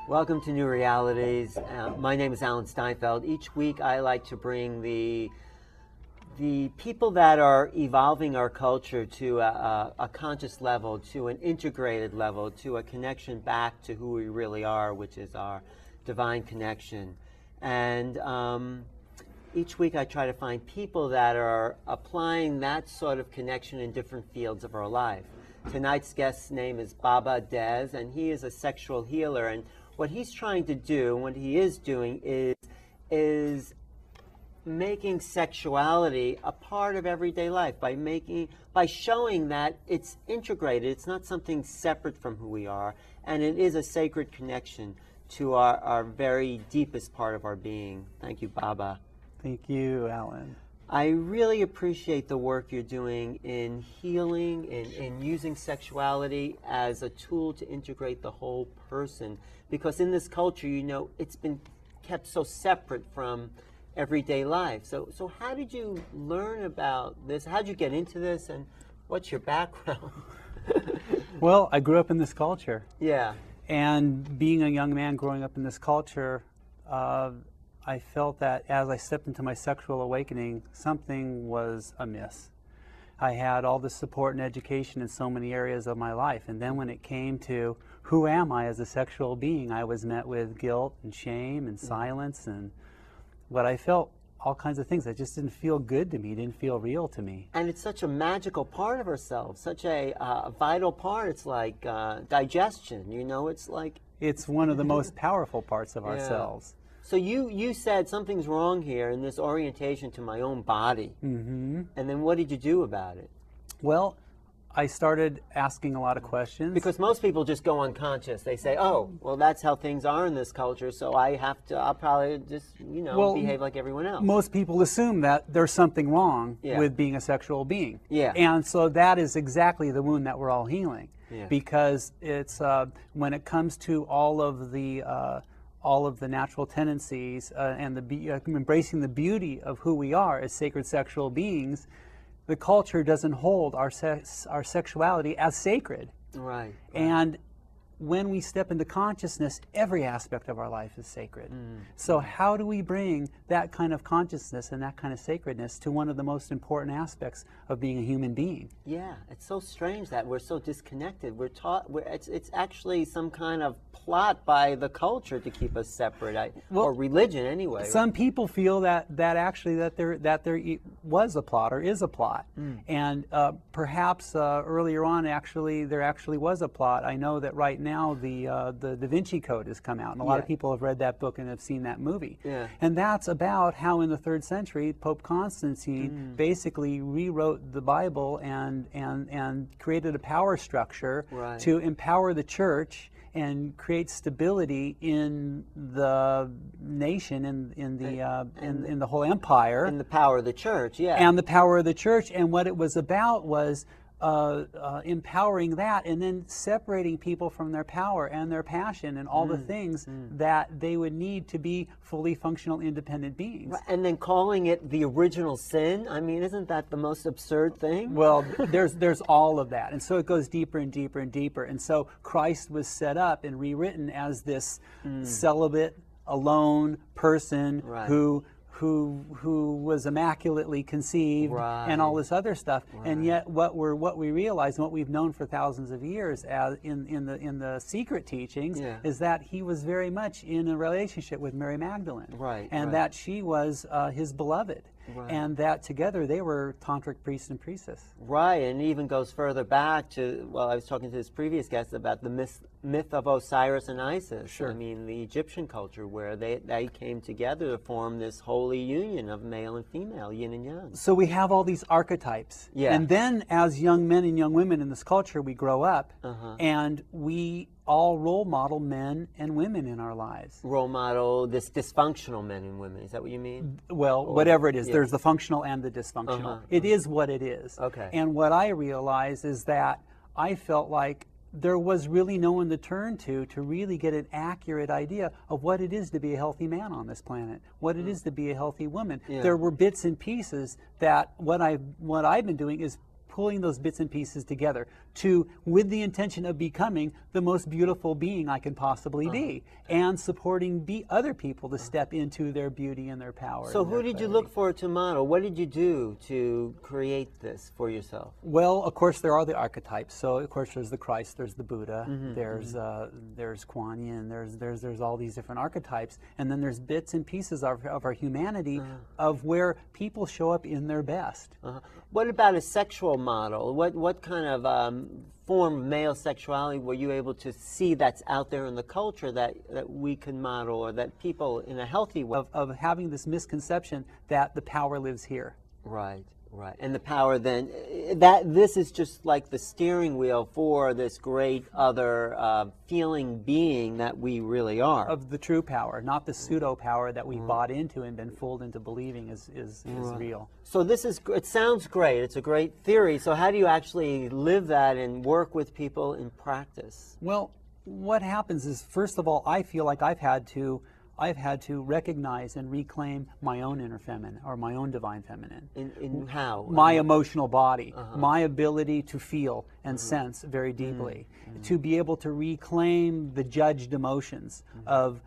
Welcome to New Realities. My name is Alan Steinfeld. Each week I like to bring the people that are evolving our culture to a conscious level, to an integrated level, to a connection back to who we really are, which is our divine connection. And each week I try to find people that are applying that sort of connection in different fields of our life. Tonight's guest's name is Baba Dez, and he is a sexual healer. And what he's trying to do, and what he is doing, is making sexuality a part of everyday life by showing that it's integrated. It's not something separate from who we are, and it is a sacred connection to our very deepest part of our being. Thank you, Baba. Thank you, Alan. I really appreciate the work you're doing in healing, in using sexuality as a tool to integrate the whole person. Because in this culture, you know, it's been kept so separate from everyday life. So how did you learn about this? How did you get into this, and what's your background? Well, I grew up in this culture. Yeah. And being a young man growing up in this culture, I felt that as I stepped into my sexual awakening, something was amiss. I had all the support and education in so many areas of my life, and then when it came to who am I as a sexual being, I was met with guilt and shame and silence, and what I felt, all kinds of things that just didn't feel good to me, didn't feel real to me. And it's such a magical part of ourselves, such a vital part. It's like digestion, you know, it's like... It's one of the most powerful parts of ourselves. So you said something's wrong here in this orientation to my own body. Mm-hmm. And then what did you do about it? Well, I started asking a lot of questions. Because most people just go unconscious. They say, oh, well, that's how things are in this culture, so I'll probably just, you know, behave like everyone else. Most people assume that there's something wrong with being a sexual being. Yeah. And so that is exactly the wound that we're all healing. Yeah. Because it's, when it comes to all of the natural tendencies and embracing the beauty of who we are as sacred sexual beings, the culture doesn't hold our sexuality as sacred. Right. And when we step into consciousness, every aspect of our life is sacred. So how do we bring that kind of consciousness and that kind of sacredness to one of the most important aspects of being a human being? Yeah, it's so strange that we're so disconnected. We're taught, it's actually some kind of plot by the culture to keep us separate, or religion anyway. Some people feel that actually there was a plot or is a plot, and perhaps earlier on there actually was a plot. I know that right now the Da Vinci Code has come out, and a lot of people have read that book and have seen that movie. Yeah. And that's about how in the 3rd century Pope Constantine basically rewrote the Bible and created a power structure to empower the church and create stability in the nation, in the whole empire. And the power of the church, And the power of the church. And what it was about was empowering that, and then separating people from their power and their passion and all the things that they would need to be fully functional, independent beings. And then calling it the original sin. I mean, isn't that the most absurd thing? Well, there's all of that, and so it goes deeper and deeper and deeper. And so Christ was set up and rewritten as this celibate, alone person who was immaculately conceived and all this other stuff, and yet what we realize and what we've known for thousands of years as in the secret teachings is that he was very much in a relationship with Mary Magdalene, and that she was his beloved. And that together they were tantric priest and priestess. Right, and it even goes further back to, well, I was talking to this previous guest about the myth of Osiris and Isis. Sure. I mean, the Egyptian culture where they came together to form this holy union of male and female, yin and yang. So we have all these archetypes. Yeah. And then as young men and young women in this culture, we grow up and we all role model men and women in our lives. Role model this dysfunctional men and women, is that what you mean? Well, whatever it is, there's the functional and the dysfunctional. It is what it is. Okay. And what I realized is that I felt like there was really no one to turn to really get an accurate idea of what it is to be a healthy man on this planet, what it is to be a healthy woman. There were bits and pieces that what I've been doing is pulling those bits and pieces together with the intention of becoming the most beautiful being I can possibly be, and supporting other people to step into their beauty and their power. So who did you look for to model? What did you do to create this for yourself? Well, of course, there are the archetypes. So, of course, there's the Christ, there's the Buddha, there's Kuan Yin, there's all these different archetypes, and then there's bits and pieces of our humanity of where people show up in their best. What about a sexual model? What kind of form of male sexuality were you able to see that's out there in the culture that we can model, or that people in a healthy way? Of having this misconception that the power lives here. Right. Right, and the power then, that this is just like the steering wheel for this great other feeling being that we really are. Of the true power, not the pseudo power that we bought into and been fooled into believing is real. So this is, it sounds great, it's a great theory, so how do you actually live that and work with people in practice? Well, what happens is, first of all, I feel like I've had to recognize and reclaim my own inner feminine, or my own divine feminine. In how? My emotional body, my ability to feel and sense very deeply, to be able to reclaim the judged emotions of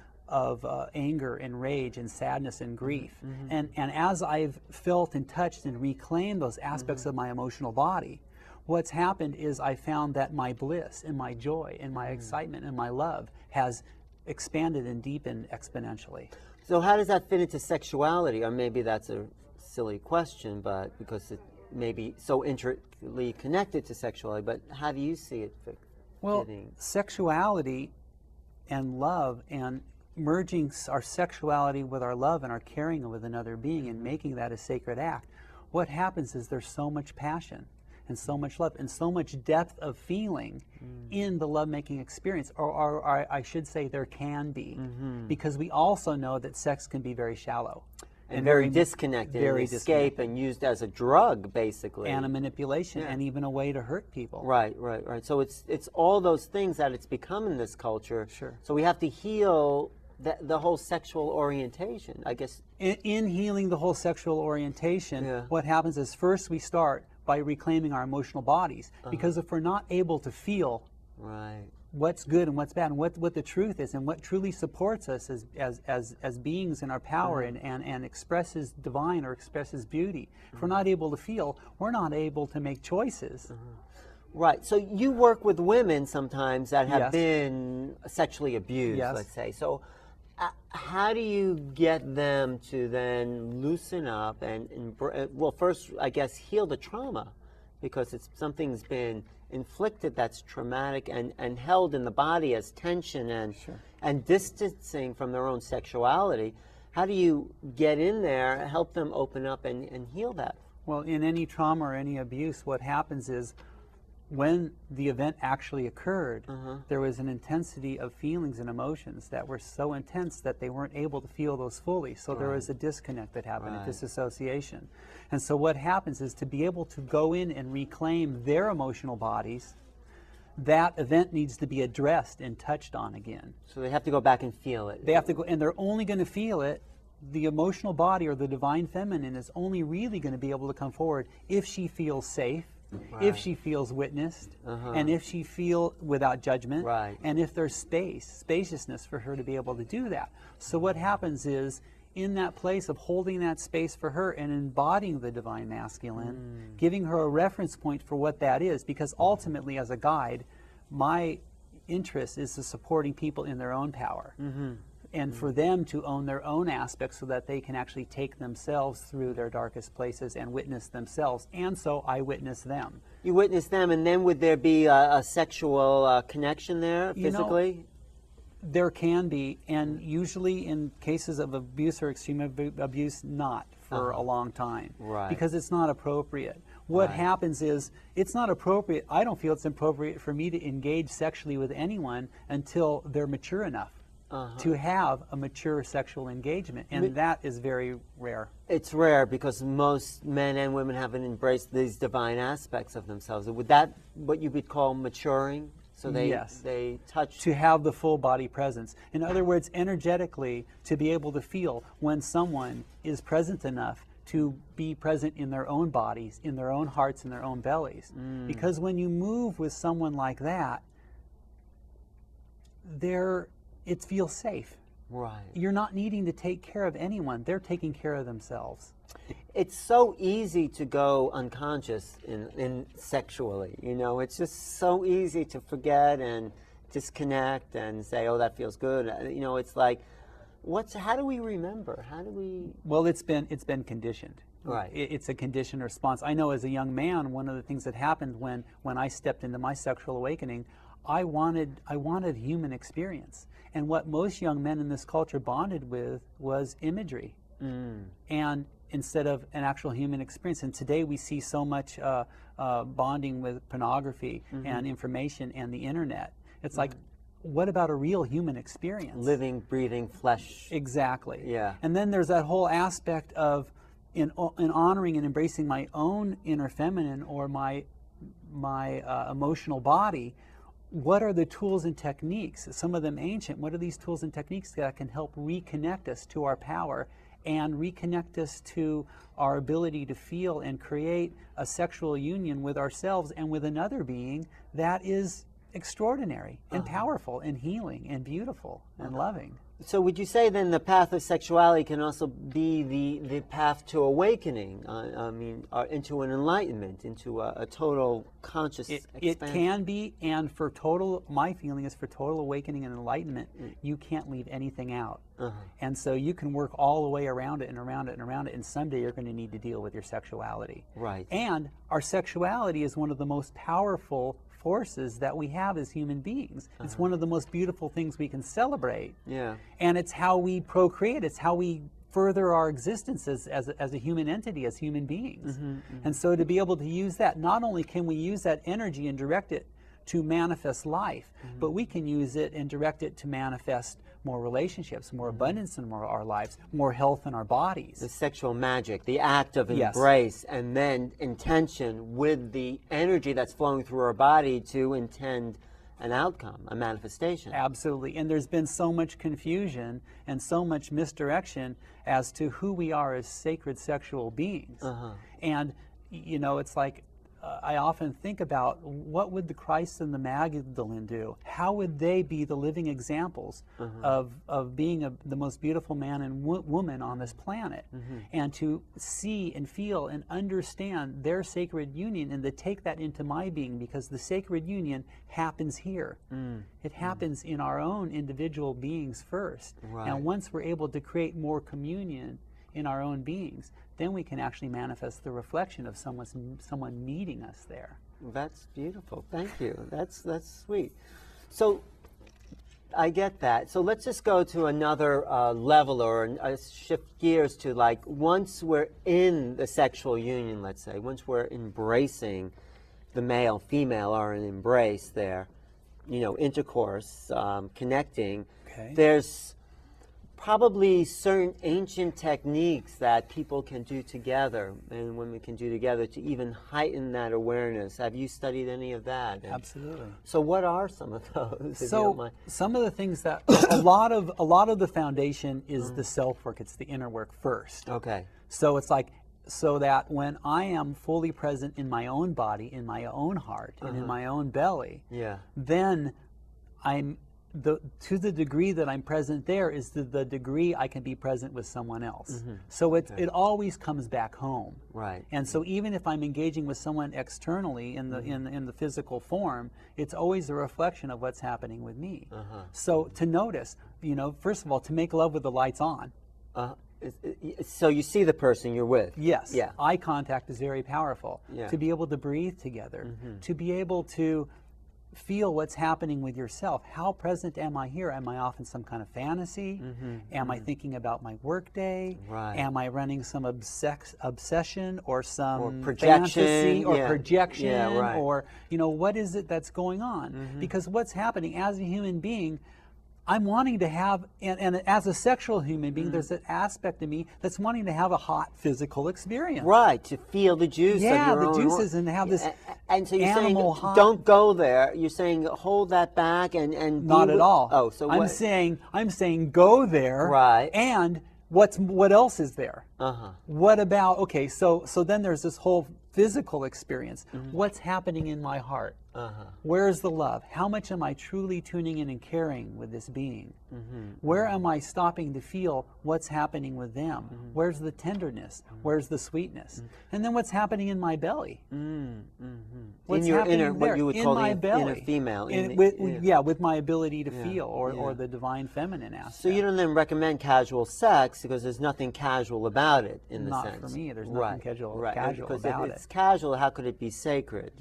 anger and rage and sadness and grief. And as I've felt and touched and reclaimed those aspects of my emotional body, what's happened is I found that my bliss and my joy and my excitement and my love has expanded and deepened exponentially. So how does that fit into sexuality? Or maybe that's a silly question, but because it may be so intricately connected to sexuality, but how do you see it fitting? Well, sexuality and love, and merging our sexuality with our love and our caring with another being and making that a sacred act, what happens is there's so much passion and so much love and so much depth of feeling in the lovemaking experience, or I should say there can be, because we also know that sex can be very shallow. And very disconnected, very escape, and used as a drug, basically. And a manipulation, and even a way to hurt people. Right. So it's all those things that it's become in this culture. Sure. So we have to heal the whole sexual orientation, I guess. In healing the whole sexual orientation, what happens is first we start by reclaiming our emotional bodies, because if we're not able to feel what's good and what's bad, and what the truth is, and what truly supports us as beings in our power, and expresses divine or expresses beauty, if we're not able to feel, we're not able to make choices. Right. So you work with women sometimes that have been sexually abused, let's say. So how do you get them to then loosen up and well, first, I guess, heal the trauma, because something's been inflicted that's traumatic and held in the body as tension and distancing from their own sexuality. How do you get in there, help them open up and heal that? Well, in any trauma or any abuse, what happens is when the event actually occurred, there was an intensity of feelings and emotions that were so intense that they weren't able to feel those fully. So there was a disconnect that happened, a disassociation. And so what happens is, to be able to go in and reclaim their emotional bodies, that event needs to be addressed and touched on again. So they have to go back and feel it. They have to go, and they're only going to feel it. The emotional body, or the divine feminine, is only really going to be able to come forward if she feels safe, if she feels witnessed, and if she feels without judgment, and if there's spaciousness for her to be able to do that. So what happens is, in that place of holding that space for her and embodying the divine masculine, giving her a reference point for what that is, because ultimately, as a guide, my interest is to supporting people in their own power. And for them to own their own aspects, so that they can actually take themselves through their darkest places and witness themselves. And so I witness them. You witness them, and then would there be a sexual connection there physically? You know, there can be, and usually in cases of abuse or extreme abuse, not for a long time. Because it's not appropriate. What happens is, it's not appropriate, I don't feel it's appropriate for me to engage sexually with anyone until they're mature enough to have a mature sexual engagement, and that is very rare. It's rare, because most men and women haven't embraced these divine aspects of themselves. Would that what you would call maturing? So they touch... To have the full body presence. In other words, energetically, to be able to feel when someone is present enough to be present in their own bodies, in their own hearts, in their own bellies. Because when you move with someone like that, it feels safe. Right. You're not needing to take care of anyone. They're taking care of themselves. It's so easy to go unconscious in sexually. You know, it's just so easy to forget and disconnect and say, "Oh, that feels good." You know, it's like, how do we remember? How do we? Well, it's been conditioned. Right. It's a conditioned response. I know as a young man, one of the things that happened when I stepped into my sexual awakening, I wanted human experience. And what most young men in this culture bonded with was imagery. And instead of an actual human experience. And today we see so much bonding with pornography and information and the internet. It's like, what about a real human experience? Living, breathing flesh. Exactly. Yeah. And then there's that whole aspect of in honoring and embracing my own inner feminine or my emotional body. What are the tools and techniques, some of them ancient, what are these tools and techniques that can help reconnect us to our power and reconnect us to our ability to feel and create a sexual union with ourselves and with another being that is extraordinary and powerful and healing and beautiful and loving. So would you say then the path of sexuality can also be the path to awakening, into an enlightenment, into a total conscious expansion? It can be, and my feeling is for total awakening and enlightenment, you can't leave anything out. And so you can work all the way around it and around it and around it, and someday you're going to need to deal with your sexuality. Right. And our sexuality is one of the most powerful forces that we have as human beings. It's one of the most beautiful things we can celebrate. Yeah. And it's how we procreate. It's how we further our existence as a human entity, as human beings. And so to be able to use that, not only can we use that energy and direct it to manifest life, but we can use it and direct it to manifest more relationships, more abundance in our lives, more health in our bodies. The sexual magic, the act of embrace, and then intention with the energy that's flowing through our body to intend an outcome, a manifestation. Absolutely. And there's been so much confusion and so much misdirection as to who we are as sacred sexual beings. And, you know, it's like, I often think about what would the Christ and the Magdalene do? How would they be the living examples of being the most beautiful man and woman on this planet? And to see and feel and understand their sacred union and to take that into my being, because the sacred union happens here. It happens in our own individual beings first. And once we're able to create more communion in our own beings, then we can actually manifest the reflection of someone meeting us there. That's beautiful. Thank you. That's sweet. So I get that. So let's just go to another level, or shift gears to, like, once we're in the sexual union, let's say, once we're embracing the male, female are an embrace there, you know, intercourse, connecting, there's probably certain ancient techniques that people can do together and women can do together to even heighten that awareness. Have you studied any of that? Absolutely. So what are some of those? So some of the things that a lot of the foundation is the self work. It's the inner work first. Okay. So it's like, so that when I am fully present in my own body, in my own heart, and in my own belly, then to the degree that I'm present there is the degree I can be present with someone else. So it always comes back home. Right. And so even if I'm engaging with someone externally in the physical form, it's always a reflection of what's happening with me. So to notice, you know, first of all, to make love with the lights on. So you see the person you're with. Yes. Yeah. Eye contact is very powerful. Yeah. To be able to breathe together, to be able to feel what's happening with yourself. How present am I here? Am I off in some kind of fantasy? Am I thinking about my work day? Am I running some obsession or some projection, fantasy or projection? Or, you know, what is it that's going on? Because what's happening as a human being, I'm wanting to have, and as a sexual human being, there's an aspect of me that's wanting to have a hot physical experience. Right, to feel the juice of your own. Yeah, the juices, and have this and so you're saying, hot. Don't go there. You're saying hold that back and not at all. Oh, so I'm saying go there. Right. And what else is there? Uh-huh. What about, okay, so then there's this whole physical experience. What's happening in my heart? Where's the love? How much am I truly tuning in and caring with this being? Where am I stopping to feel what's happening with them? Where's the tenderness? Where's the sweetness? And then what's happening in my belly? What's in your happening inner, there? what you would in call my the belly. inner female. With my ability to feel, or the divine feminine aspect. So you don't then recommend casual sex because there's nothing casual about it in the sense. Not for me. There's nothing casual because about if it's casual, how could it be sacred?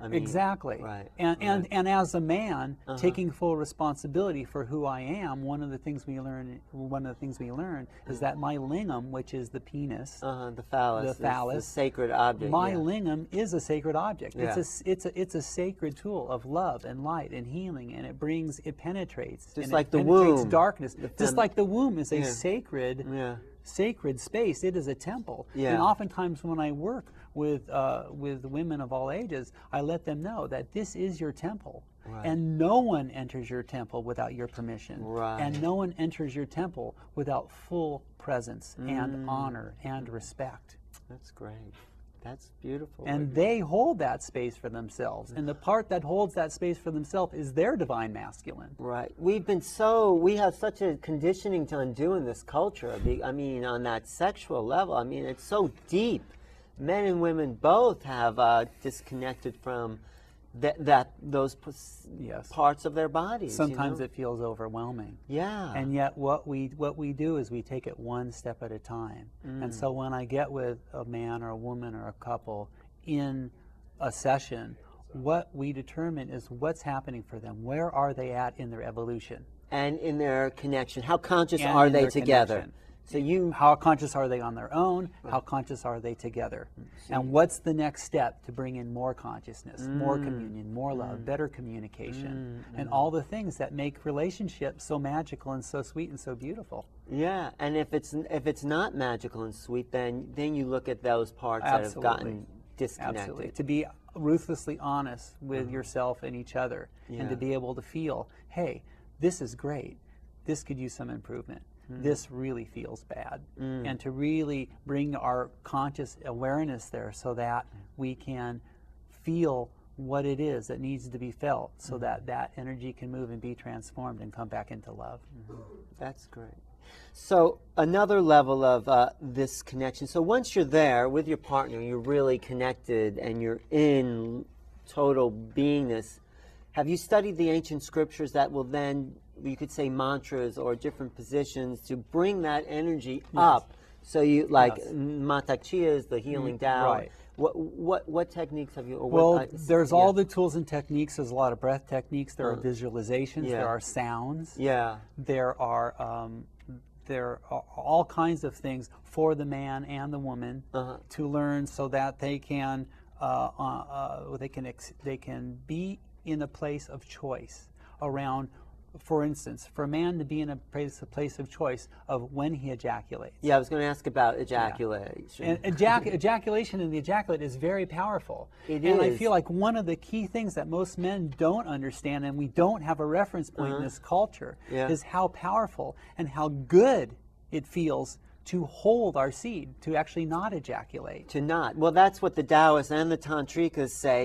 I mean, exactly. Right. And as a man, taking full responsibility for who I am, one of the things we learn is that my lingam, which is the penis, the phallus, the sacred object. My lingam is a sacred object. Yeah. It's a sacred tool of love and light and healing, and it penetrates. Just and like it the penetrates womb. darkness. Just like the womb is a sacred space. It is a temple. Yeah. And oftentimes when I work with women of all ages, I let them know that this is your temple. Right. And no one enters your temple without your permission. Right. And no one enters your temple without full presence and honor and respect. That's great. That's beautiful. And they hold that space for themselves. And the part that holds that space for themselves is their divine masculine. Right. We have such a conditioning to undo in this culture. I mean, on that sexual level, I mean, it's so deep. Men and women both have disconnected from those parts of their bodies. Sometimes it feels overwhelming. Yeah. And yet what we do is we take it one step at a time. And so when I get with a man or a woman or a couple in a session, what we determine is what's happening for them. Where are they at in their evolution? And in their connection. How conscious are they together? Connection. So how conscious are they on their own? How conscious are they together? And what's the next step to bring in more consciousness, more communion, more love, better communication, and all the things that make relationships so magical and so sweet and so beautiful? Yeah, and if it's not magical and sweet, then you look at those parts that have gotten disconnected. Absolutely. To be ruthlessly honest with yourself and each other, and to be able to feel, hey, this is great. This could use some improvement. This really feels bad. And to really bring our conscious awareness there so that we can feel what it is that needs to be felt, so that that energy can move and be transformed and come back into love. That's great. So another level of this connection. So once you're there with your partner, you're really connected and you're in total beingness. Have you studied the ancient scriptures that will then, you could say, mantras or different positions to bring that energy up? So you, like Matak Chia is the healing Tao. Right. What techniques have you? There's all the tools and techniques. There's a lot of breath techniques. There are visualizations. There are sounds. Yeah. There are all kinds of things for the man and the woman to learn, so that they can be in a place of choice around. For instance, for a man to be in a place of choice of when he ejaculates. Yeah, I was going to ask about ejaculation. And ejaculation in the ejaculate is very powerful. It is. And I feel like one of the key things that most men don't understand, and we don't have a reference point in this culture, is how powerful and how good it feels to hold our seed, to actually not ejaculate. To not. Well, that's what the Taoists and the Tantrikas say,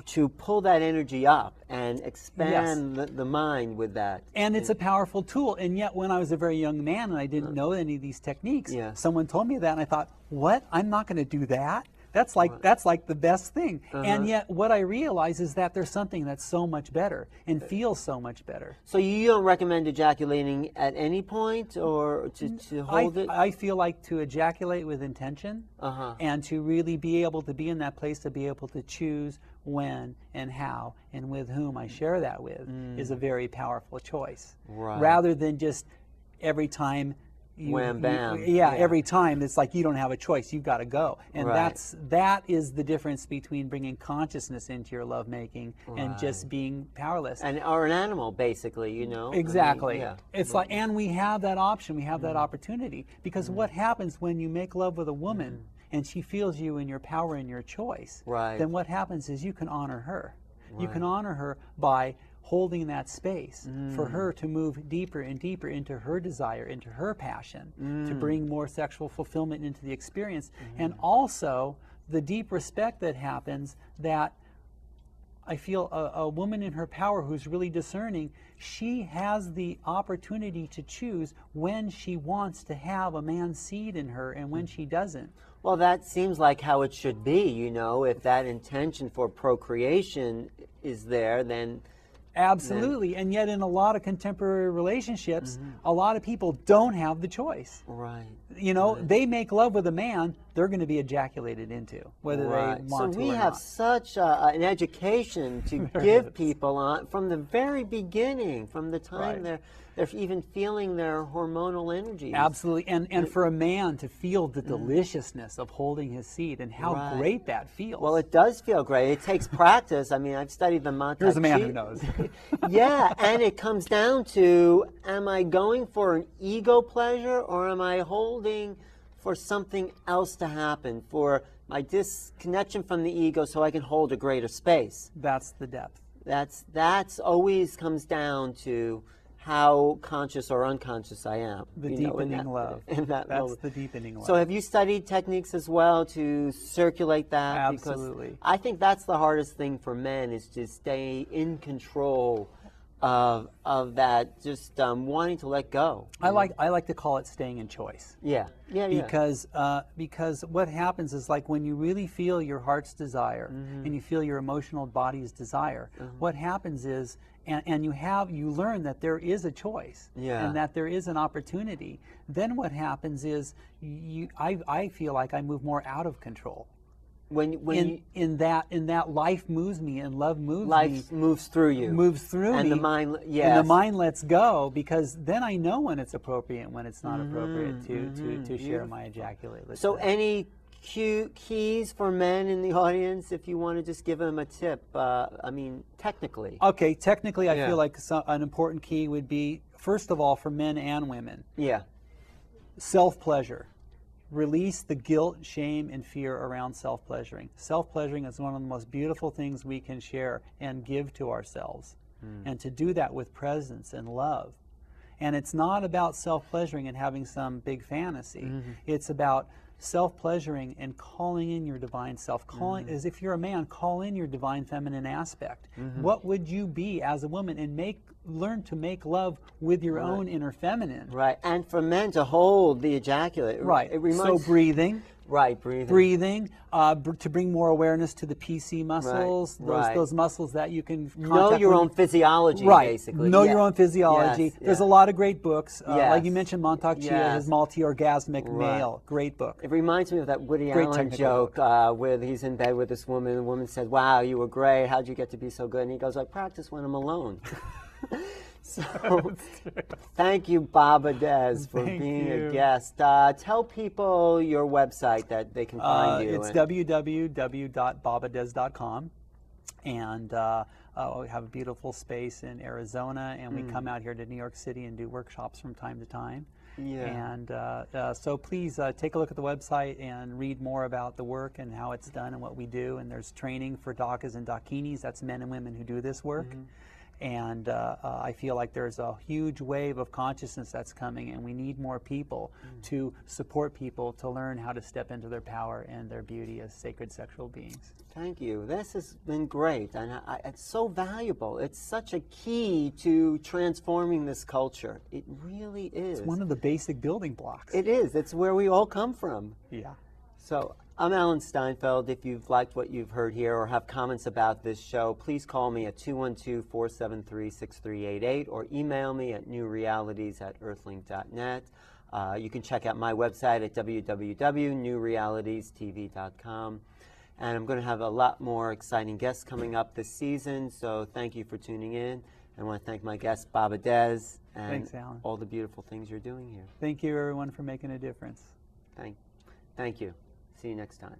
to pull that energy up and expand the mind with that. And it's a powerful tool. And yet when I was a very young man and I didn't know any of these techniques, someone told me that and I thought, what? I'm not going to do that? That's like the best thing. And yet what I realize is that there's something that's so much better and feels so much better. So you don't recommend ejaculating at any point, or to hold it? I feel like to ejaculate with intention and to really be able to be in that place, to be able to choose when and how and with whom I share that with is a very powerful choice. Rather than just every time wham bam. Every time it's like you don't have a choice, you've got to go. And that is the difference between bringing consciousness into your lovemaking and just being powerless. Or an animal, basically, you know. Exactly. I mean, it's like, and we have that option, we have that opportunity, because what happens when you make love with a woman and she feels you in your power and your choice, then what happens is you can honor her. You can honor her by holding that space for her to move deeper and deeper into her desire, into her passion, to bring more sexual fulfillment into the experience. And also the deep respect that happens, that I feel a woman in her power who's really discerning, she has the opportunity to choose when she wants to have a man's seed in her and when she doesn't. Well, that seems like how it should be, you know. If that intention for procreation is there, then... Absolutely. And yet in a lot of contemporary relationships, a lot of people don't have the choice. Right. You know, they make love with a man, they're going to be ejaculated into, whether they want to or not. So we have such an education to give people on from the very beginning, from the time they're even feeling their hormonal energies. Absolutely. And for a man to feel the deliciousness of holding his seed and how great that feels. Well, it does feel great. It takes practice. I mean, I've studied the Montauk. Here's a man who knows. Yeah, and it comes down to, am I going for an ego pleasure, or am I holding for something else to happen, for my disconnection from the ego so I can hold a greater space? That's the depth. That's always comes down to how conscious or unconscious I am. The deepening love. That's the deepening love. So have you studied techniques as well to circulate that? Absolutely. Because I think that's the hardest thing for men, is to stay in control of that, just wanting to let go. I like to call it staying in choice. Yeah. Because what happens is, like, when you really feel your heart's desire and you feel your emotional body's desire, what happens is, and you learn that there is a choice and that there is an opportunity. Then what happens is I feel like I move more out of control. In that life moves me and love moves me. Life moves through you. Moves through and me. The mind, and the mind lets go, because then I know when it's appropriate and when it's not appropriate to share my ejaculate. So any keys for men in the audience, if you want to just give them a tip? I mean, technically. Okay, technically I feel like an important key would be, first of all, for men and women. Yeah. Self-pleasure. Release the guilt, shame, and fear around self-pleasuring. Self-pleasuring is one of the most beautiful things we can share and give to ourselves. And to do that with presence and love. And it's not about self-pleasuring and having some big fantasy. It's about self-pleasuring and calling in your divine self. As if you're a man, call in your divine feminine aspect. What would you be as a woman? And learn to make love with your own inner feminine. Right, and for men to hold the ejaculate. Right, so breathing. Right, breathing. To bring more awareness to the PC muscles, those muscles that you can know your own physiology, basically. Know your own physiology. There's a lot of great books. Like you mentioned, Montauk Chia, his multi-orgasmic male. Great book. It reminds me of that Woody Allen joke where he's in bed with this woman. The woman said, "Wow, you were great. How'd you get to be so good?" And he goes, "I practice when I'm alone." So, thank you, Baba Des, for being a guest. Tell people your website that they can find you. It's www.babades.com, and we have a beautiful space in Arizona, and we come out here to New York City and do workshops from time to time. And so please take a look at the website and read more about the work and how it's done and what we do. And there's training for dakas and dakinis. That's men and women who do this work. And I feel like there's a huge wave of consciousness that's coming, and we need more people to support people to learn how to step into their power and their beauty as sacred sexual beings. Thank you. This has been great, and it's so valuable. It's such a key to transforming this culture. It really is. It's one of the basic building blocks. It is. It's where we all come from. Yeah. So I'm Alan Steinfeld. If you've liked what you've heard here or have comments about this show, please call me at 212-473-6388 or email me at newrealities@earthlink.net. You can check out my website at www.newrealitiestv.com. And I'm going to have a lot more exciting guests coming up this season, so thank you for tuning in. I want to thank my guest, Baba Des, and all the beautiful things you're doing here. Thank you, everyone, for making a difference. Thank you. See you next time.